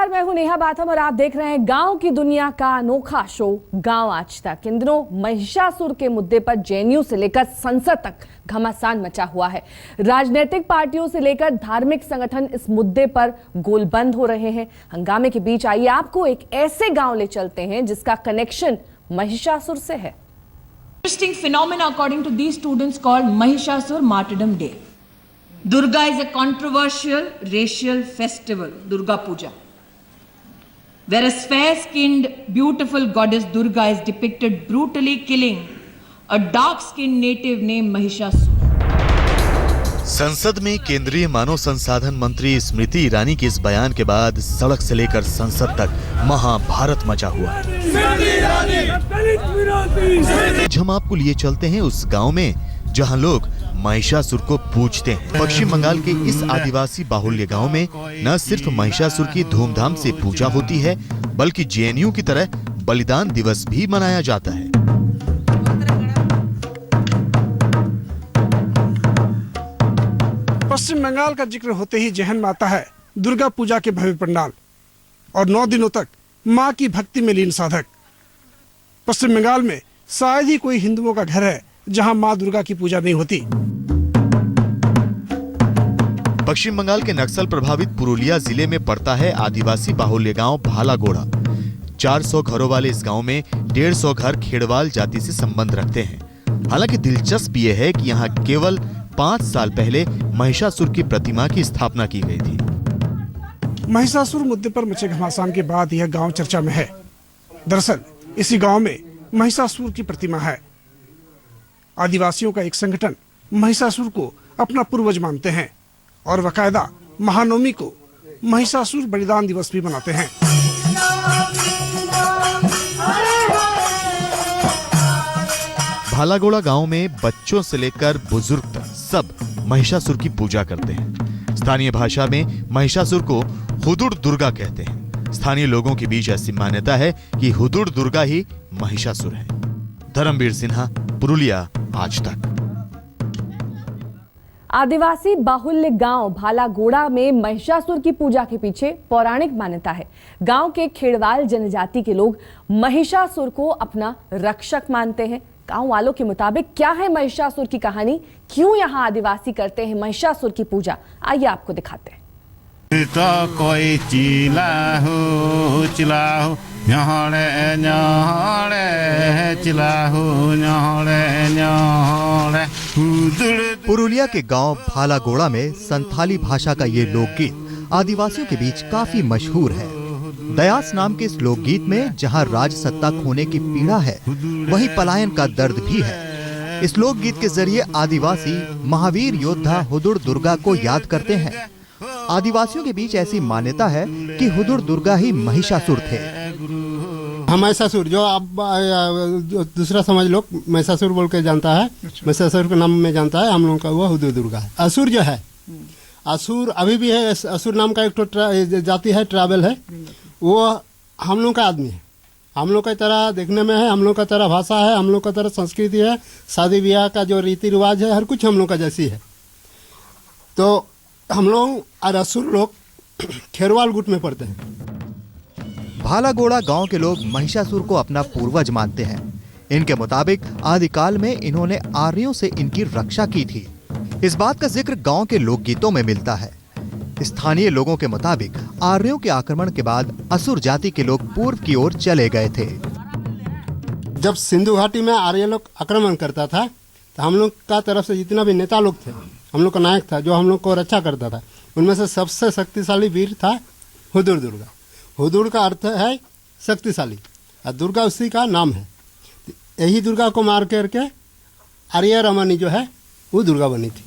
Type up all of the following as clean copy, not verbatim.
नमस्कार, मैं हूं नेहा बाथम और आप देख रहे हैं गांव की दुनिया का अनोखा शो गांव आज तक। इन दिनों महिषासुर के मुद्दे पर जेएनयू से लेकर संसद तक घमासान मचा हुआ है। राजनीतिक पार्टियों से लेकर धार्मिक संगठन इस मुद्दे पर गोलबंद हो रहे हैं। हंगामे के बीच आइए आपको एक ऐसे गांव ले चलते हैं जिसका कनेक्शन महिषासुर से है। Interesting phenomena according to these students called Mahishasur Martyrdom Day. Durga is a controversial racial festival, Durga Puja, whereas fair-skinned, beautiful goddess Durga is depicted brutally killing a dark-skinned native named Mahishasur. संसद में केंद्रीय मानव संसाधन मंत्री स्मृति ईरानी के इस बयान के बाद सड़क से लेकर संसद तक महाभारत मचा हुआ है। हम आपको लिए चलते हैं उस गांव में जहां लोग महिषासुर को पूजते हैं। पश्चिम बंगाल के इस आदिवासी बाहुल्य गांव में न सिर्फ महिषासुर की धूमधाम से पूजा होती है, बल्कि जेएनयू की तरह बलिदान दिवस भी मनाया जाता है। पश्चिम बंगाल का जिक्र होते ही जहन में आता है दुर्गा पूजा के भव्य पंडाल और 9 दिनों तक मां की भक्ति में लीन साधक। पश्चिम बंगाल में शायद ही कोई हिंदुओं का घर है जहां मां दुर्गा की पूजा नहीं होती। पश्चिम बंगाल के नक्सल प्रभावित पुरुलिया जिले में पड़ता है आदिवासी बाहुल्य गांव भालागोड़ा। 400 घरों वाले इस गांव में 150 घर खेड़वाल जाति से संबंध रखते हैं। हालांकि दिलचस्प ये है कि यहाँ केवल 5 साल पहले महिषासुर की प्रतिमा की स्थापना की गई थी। महिषासुर मुद्दे पर मचे घमासान के बाद यह गांव चर्चा में है। दरअसल इसी गांव में महिषासुर की प्रतिमा है। आदिवासियों का एक संगठन महिषासुर को अपना पूर्वज मानते हैं और बकायदा महानवमी को महिषासुर बलिदान दिवस भी मनाते हैं। भालागोड़ा गांव में बच्चों से लेकर बुजुर्ग तक सब महिषासुर की पूजा करते हैं। स्थानीय भाषा में महिषासुर को हुदुड़ दुर्गा कहते हैं। स्थानीय लोगों के बीच ऐसी मान्यता है कि हुदुड़ दुर्गा ही महिषासुर है। धर्मवीर सिन्हा, पुरुलिया, आज तक। आदिवासी बाहुल्य गांव भालागोड़ा में महिषासुर की पूजा के पीछे पौराणिक मान्यता है। गांव के खेड़वाल जनजाति के लोग महिषासुर को अपना रक्षक मानते हैं। गांव वालों के मुताबिक क्या है महिषासुर की कहानी, क्यों यहाँ आदिवासी करते हैं महिषासुर की पूजा, आइए आपको दिखाते हैं। तो कोई चिल्लाहू चिल्लाहू न्याहड़े न्याहड़े चिल्लाहू न्याहड़े न्याहड़े। पुरुलिया के गांव भालागोड़ा में संथाली भाषा का ये लोकगीत आदिवासियों के बीच काफी मशहूर है। दयास नाम के इस लोकगीत में जहां राज सत्ता खोने की पीड़ा है, वहीं पलायन का दर्द भी है। इस लोकगीत के जरिए आदिवासी महावीर योद्धा हुदुड़ दुर्गा को याद करते हैं। आदिवासियों के बीच ऐसी मान्यता है कि हुदुड़ दुर्गा ही महिषासुर थे। महिषासुर जो आप दूसरा समाज लोग महिषासुर बोल के जानता है, महिषासुर के नाम में जानता है, हम लोगों का वो हुदुड़ दुर्गा है। असुर जो है, असुर अभी भी है। असुर नाम का एक जाति है, ट्राइबल है, वो हम लोग का आदमी है। हम लोग की तरह देखने में है, हम लोग का तरह भाषा है, हम लोग का तरह संस्कृति है, शादी ब्याह का जो रीति रिवाज है, हर कुछ हम लोग का जैसी है। तो हम लोग और असुर लोग खेरवाल गुट में पड़ते हैं। भालागोड़ा गांव के लोग महिषासुर को अपना पूर्वज मानते हैं। इनके मुताबिक आदिकाल में इन्होंने आर्यों से इनकी रक्षा की थी। इस बात का जिक्र गांव के लोकगीतों में मिलता है। स्थानीय लोगों के मुताबिक आर्यों के आक्रमण के बाद असुर जाति के लोग पूर्व की ओर चले गए थे। जब सिंधु घाटी में आर्य लोग आक्रमण करता था तो हम लोग का तरफ से जितना भी नेता लोग थे, हम लोग का नायक था जो हम लोग को रक्षा करता था, उनमें से सबसे शक्तिशाली वीर था हुदुड़ दुर्गा। हुदुड़ का अर्थ है शक्तिशाली और दुर्गा उसी का नाम है। यही दुर्गा को मार करके आर्य रमणी जो है वो दुर्गा बनी थी।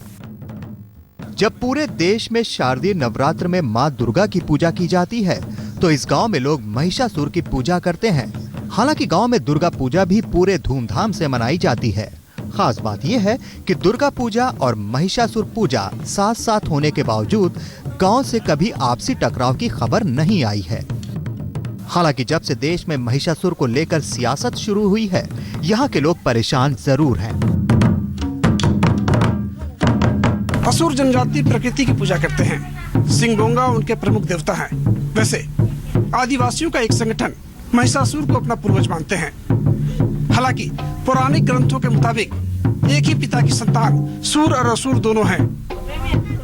जब पूरे देश में शारदीय नवरात्र में मां दुर्गा की पूजा की जाती है, तो इस गांव में लोग महिषासुर की पूजा करते हैं। हालांकि गांव में दुर्गा पूजा भी पूरे धूमधाम से मनाई जाती है। खास बात यह है कि दुर्गा पूजा और महिषासुर पूजा साथ साथ होने के बावजूद गांव से कभी आपसी टकराव की खबर नहीं आई है। हालांकि जब से देश में महिषासुर को लेकर सियासत शुरू हुई है, यहाँ के लोग परेशान जरूर हैं। असुर जनजाति प्रकृति की पूजा करते हैं। सिंगोंगा उनके प्रमुख देवता हैं। वैसे आदिवासियों का एक संगठन महिषासुर को अपना पूर्वज मानते हैं। हालांकि पौराणिक ग्रंथों के मुताबिक एक ही पिता की संतान सूर और असुर दोनों हैं।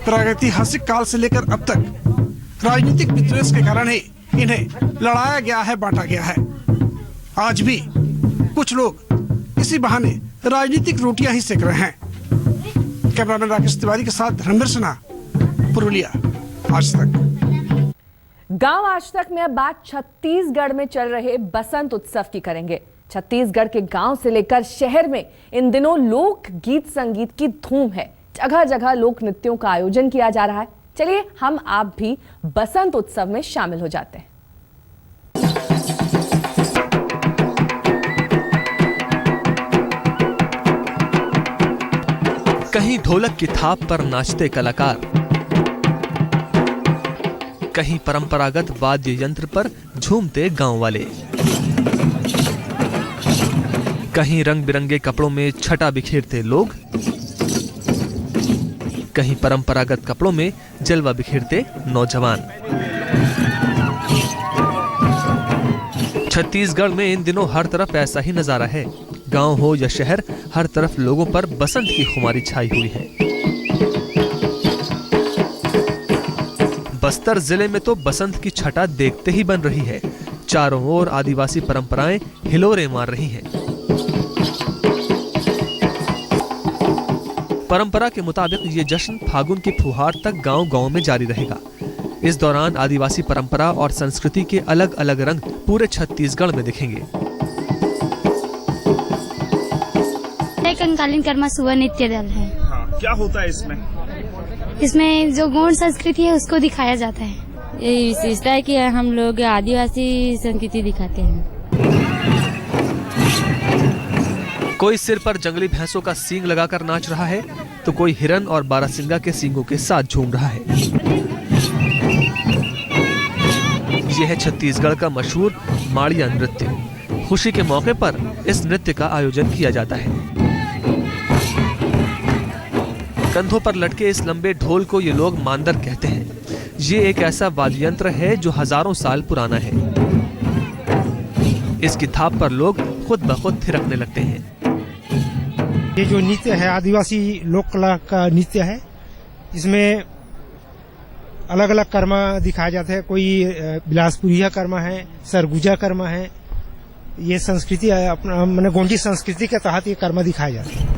प्रागैतिहासिक काल से लेकर अब तक राजनीतिक विद्वेष के कारण ही इन्हें लड़ाया गया है, बांटा गया है। आज भी कुछ लोग इसी बहाने राजनीतिक रोटियां ही सेक रहे हैं। कैमरामैन राकेश तिवारी के साथ रणबीर सिन्हा, पुरुलिया, आज तक। गांव आज तक में अब बात छत्तीसगढ़ में चल रहे बसंत उत्सव की करेंगे। छत्तीसगढ़ के गांव से लेकर शहर में इन दिनों लोक गीत संगीत की धूम है। जगह जगह लोक नृत्यों का आयोजन किया जा रहा है। चलिए हम आप भी बसंत उत्सव में शामिल हो जाते हैं। कहीं ढोलक की थाप पर नाचते कलाकार, कहीं परंपरागत वाद्य यंत्र पर झूमते गांव वाले, कहीं रंग बिरंगे कपड़ों में छटा बिखेरते लोग, कहीं परंपरागत कपड़ों में जलवा बिखेरते नौजवान। छत्तीसगढ़ में इन दिनों हर तरफ ऐसा ही नजारा है। गांव हो या शहर, हर तरफ लोगों पर बसंत की खुमारी छाई हुई है। बस्तर जिले में तो बसंत की छटा देखते ही बन रही है। चारों ओर आदिवासी परंपराएं हिलोरे मार रही हैं। परंपरा के मुताबिक ये जश्न फागुन की फुहार तक गांव-गांव में जारी रहेगा। इस दौरान आदिवासी परंपरा और संस्कृति के अलग अलग रंग पूरे छत्तीसगढ़ में दिखेंगे। कंकालीन कर्मा सुबह नृत्य दल है। क्या होता है इसमें? इसमें जो गौड़ संस्कृति है उसको दिखाया जाता है। ये विशेषता है कि हम लोग आदिवासी संस्कृति दिखाते हैं। कोई सिर पर जंगली भैंसों का सींग लगाकर नाच रहा है, तो कोई हिरन और बारासिंगा के सींगों के साथ झूम रहा है। यह है छत्तीसगढ़ का मशहूर माड़िया नृत्य। खुशी के मौके पर इस नृत्य का आयोजन किया जाता है। कंधों पर लटके इस लंबे ढोल को ये लोग मांदर कहते हैं। ये एक ऐसा वाद्य यंत्र है जो हजारों साल पुराना है। इसकी थाप पर लोग खुद ब खुद थिरकने लगते हैं। ये जो नृत्य है आदिवासी लोक कला का नृत्य है। इसमें अलग अलग कर्मा दिखाया जाता है। कोई बिलासपुरिया कर्मा है, सरगुजा कर्मा है। ये संस्कृति अपना मैंने गोंडी संस्कृति के तहत ये कर्मा दिखाया जाता है।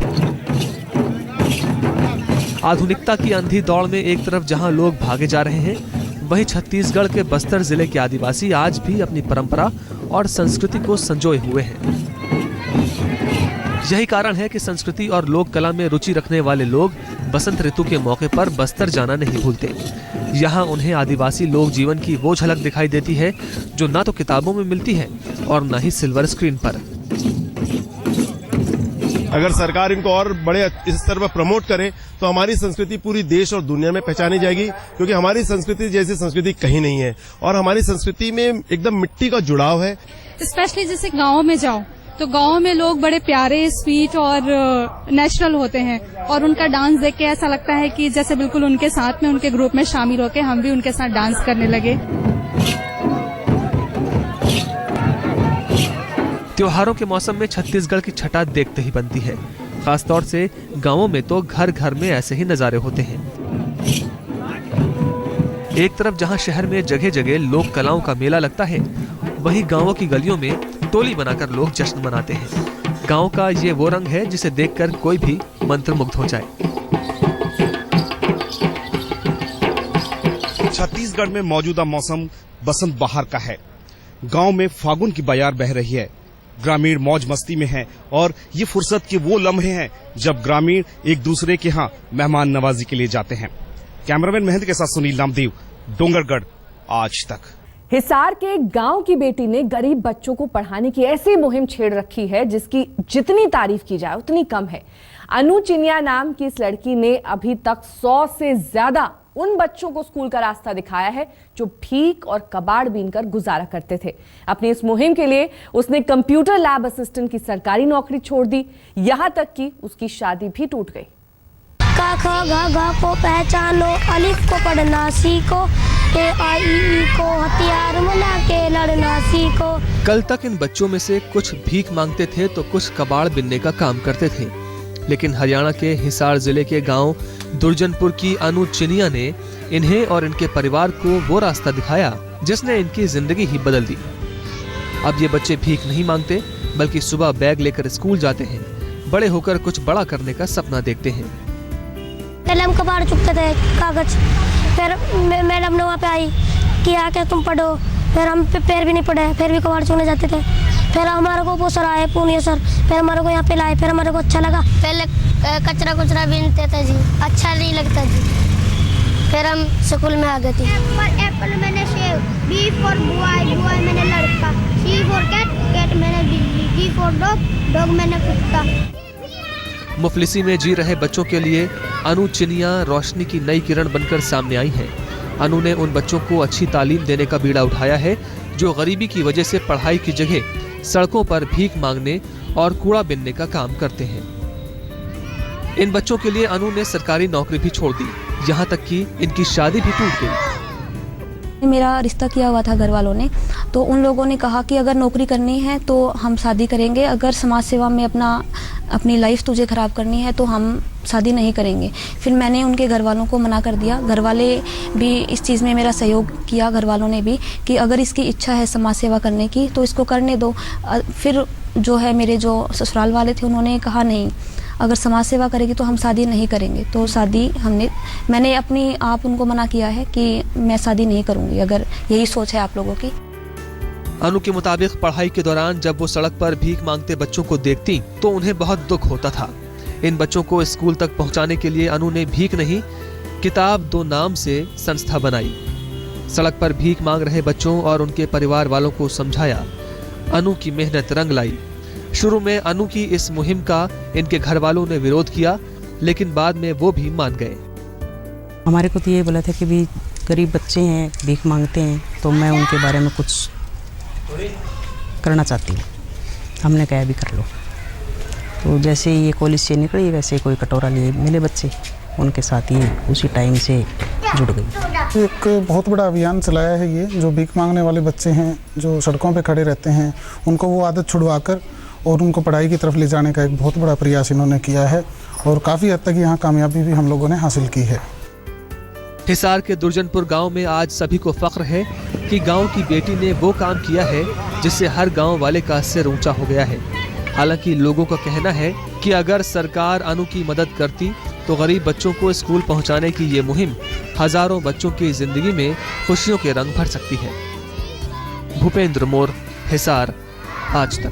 आधुनिकता की अंधी दौड़ में एक तरफ जहां लोग भागे जा रहे हैं, वहीं छत्तीसगढ़ के बस्तर जिले के आदिवासी आज भी अपनी परंपरा और संस्कृति को संजोए हुए हैं। यही कारण है कि संस्कृति और लोक कला में रुचि रखने वाले लोग बसंत ऋतु के मौके पर बस्तर जाना नहीं भूलते। यहाँ उन्हें आदिवासी लोक जीवन की वो झलक दिखाई देती है जो ना तो किताबों में मिलती है और ना ही सिल्वर स्क्रीन पर। अगर सरकार इनको और बड़े स्तर पर प्रमोट करे तो हमारी संस्कृति पूरी देश और दुनिया में पहचानी जाएगी, क्योंकि हमारी संस्कृति जैसी संस्कृति कहीं नहीं है और हमारी संस्कृति में एकदम मिट्टी का जुड़ाव है। स्पेशली जैसे गाँव में जाओ तो गाँव में लोग बड़े प्यारे, स्वीट और नेचुरल होते हैं और उनका डांस देख के ऐसा लगता है कि जैसे बिल्कुल उनके साथ में, उनके ग्रुप में शामिल होके हम भी उनके साथ डांस करने लगे। त्योहारों के मौसम में छत्तीसगढ़ की छटा देखते ही बनती है। खासतौर से गांवों में तो घर घर में ऐसे ही नजारे होते हैं। एक तरफ जहां शहर में जगह जगह लोक कलाओं का मेला लगता है, वहीं गांवों की गलियों में टोली बनाकर लोग जश्न मनाते हैं। गांव का ये वो रंग है जिसे देखकर कोई भी मंत्रमुग्ध हो जाए। छत्तीसगढ़ में मौजूदा मौसम बसंत बहार का है। गांव में फागुन की बयार बह रही है। ग्रामीण मौज मस्ती में हैं और ये फुर्सत के वो लम्हे हैं जब ग्रामीण एक दूसरे के यहाँ मेहमान नवाजी के लिए जाते हैं। कैमरामैन महेंद्र के साथ सुनील नामदेव, डोंगरगढ़, आज तक। हिसार के एक गांव की बेटी ने गरीब बच्चों को पढ़ाने की ऐसी मुहिम छेड़ रखी है जिसकी जितनी तारीफ की जाए उतनी कम है। अनु चिनिया नाम की इस लड़की ने अभी तक 100 से ज्यादा उन बच्चों को स्कूल का रास्ता दिखाया है जो भीख और कबाड़ बीनकर गुजारा करते थे। अपनी इस मुहिम के लिए उसने कंप्यूटर लैब असिस्टेंट की सरकारी नौकरी छोड़ दी। यहां तक कि उसकी शादी भी टूट गई। क ख ग घ को पहचानो, अलिफ को पढ़ना सीखो, AIEE को हथियार बना के लड़ना सीखो। कल तक इन बच्चों में से कुछ भीख मांगते थे तो कुछ कबाड़ बिनने का काम करते थे, लेकिन हरियाणा के हिसार जिले के गांव दुर्जनपुर की अनु चिनिया ने इन्हें और इनके परिवार को वो रास्ता दिखाया जिसने इनकी जिंदगी ही बदल दी। अब ये बच्चे भीख नहीं मांगते बल्कि सुबह बैग लेकर स्कूल जाते हैं, बड़े होकर कुछ बड़ा करने का सपना देखते हैं। पहले हम कबाड़ चुपते थे कागज, फिर मैडम ने वहाँ पे आई कि आके तुम पढ़ो, फिर हम पैर भी नहीं पढ़े, फिर भी कबाड़ चुगने जाते थे। फिर हमारे को वो सर आए पूनिया सर, फिर हमारे को यहाँ पे लाए, फिर हमारे को अच्छा लगा। पहले कचरा कुचरा बीनते थे जी, अच्छा नहीं लगता जी। फिर हम स्कूल में आ गए थे। एप्पल मैंने save, B for boy, boy मैंने लड़का, C for कैट, कैट मैंने बिल्ली, D for डॉग, डॉग मैंने कुत्ता। मुफलिसी में जी रहे बच्चों के लिए अनु चिनिया रोशनी की नई किरण बनकर सामने आई है। अनु ने उन बच्चों को अच्छी तालीम देने का बीड़ा उठाया है जो गरीबी की वजह से पढ़ाई की जगह सड़कों पर भीख मांगने और कूड़ा बिनने का काम करते हैं। इन बच्चों के लिए अनु ने सरकारी नौकरी भी छोड़ दी, यहाँ तक कि इनकी शादी भी टूट गई। मेरा रिश्ता किया हुआ था घर वालों ने, तो उन लोगों ने कहा कि अगर नौकरी करनी है तो हम शादी करेंगे, अगर समाज सेवा में अपनी लाइफ तुझे ख़राब करनी है तो हम शादी नहीं करेंगे। फिर मैंने उनके घर वालों को मना कर दिया। घर वाले भी इस चीज़ में मेरा सहयोग किया, घर वालों ने भी, कि अगर इसकी इच्छा है समाज सेवा करने की तो इसको करने दो। फिर जो है मेरे जो ससुराल वाले थे उन्होंने कहा नहीं, अगर समाज सेवा करेगी तो हम शादी नहीं करेंगे। तो शादी मैंने अपनी आप उनको मना किया है कि मैं शादी नहीं करूँगी अगर यही सोच है आप लोगों की। अनु के मुताबिक पढ़ाई के दौरान जब वो सड़क पर भीख मांगते बच्चों को देखती तो उन्हें बहुत दुख होता था। इन बच्चों को स्कूल तक पहुंचाने के लिए अनु ने भीख नहीं, किताब दो नाम से संस्था बनाई। सड़क पर भीख मांग रहे बच्चों और उनके परिवार वालों को समझाया। अनु की मेहनत रंग लाई। शुरू में अनु की इस मुहिम का इनके घर वालों ने विरोध किया, लेकिन बाद में वो भी मान गए। हमारे को तो ये बोला था कि भी गरीब बच्चे हैं, भीख मांगते हैं, तो मैं उनके बारे में कुछ करना चाहती हूँ। हमने कहा भी कर लो। तो जैसे ही ये कॉलेज से निकली वैसे कोई कटोरा लिए मिले बच्चे, उनके साथ ही उसी टाइम से जुड़ गई। एक बहुत बड़ा अभियान चलाया है ये, जो भीख मांगने वाले बच्चे हैं जो सड़कों पे खड़े रहते हैं, उनको वो आदत छुड़वाकर और उनको पढ़ाई की तरफ ले जाने का एक बहुत बड़ा प्रयास इन्होंने किया है और काफ़ी हद तक यहाँ कामयाबी भी हम लोगों ने हासिल की है। हिसार के दुर्जनपुर गांव में आज सभी को फख्र है कि गांव की बेटी ने वो काम किया है जिससे हर गांव वाले का सिर ऊंचा हो गया है। हालांकि लोगों का कहना है कि अगर सरकार अनु की मदद करती तो गरीब बच्चों को स्कूल पहुंचाने की ये मुहिम हजारों बच्चों की जिंदगी में खुशियों के रंग भर सकती है। भूपेंद्र मोर, हिसार, आज तक।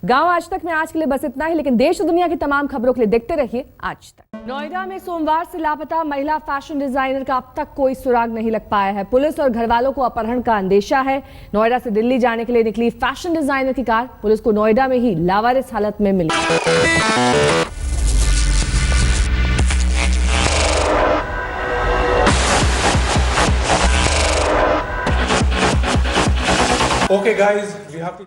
गांव आज तक में आज के लिए बस इतना ही, लेकिन देश और दुनिया की तमाम खबरों के लिए देखते रहिए आज तक। नोएडा में सोमवार से लापता महिला फैशन डिजाइनर का अब तक कोई सुराग नहीं लग पाया है। पुलिस और घर वालों को अपहरण का अंदेशा है। नोएडा से दिल्ली जाने के लिए निकली फैशन डिजाइनर की कार पुलिस को नोएडा में ही लावारिस हालत में मिली। Okay guys, we have to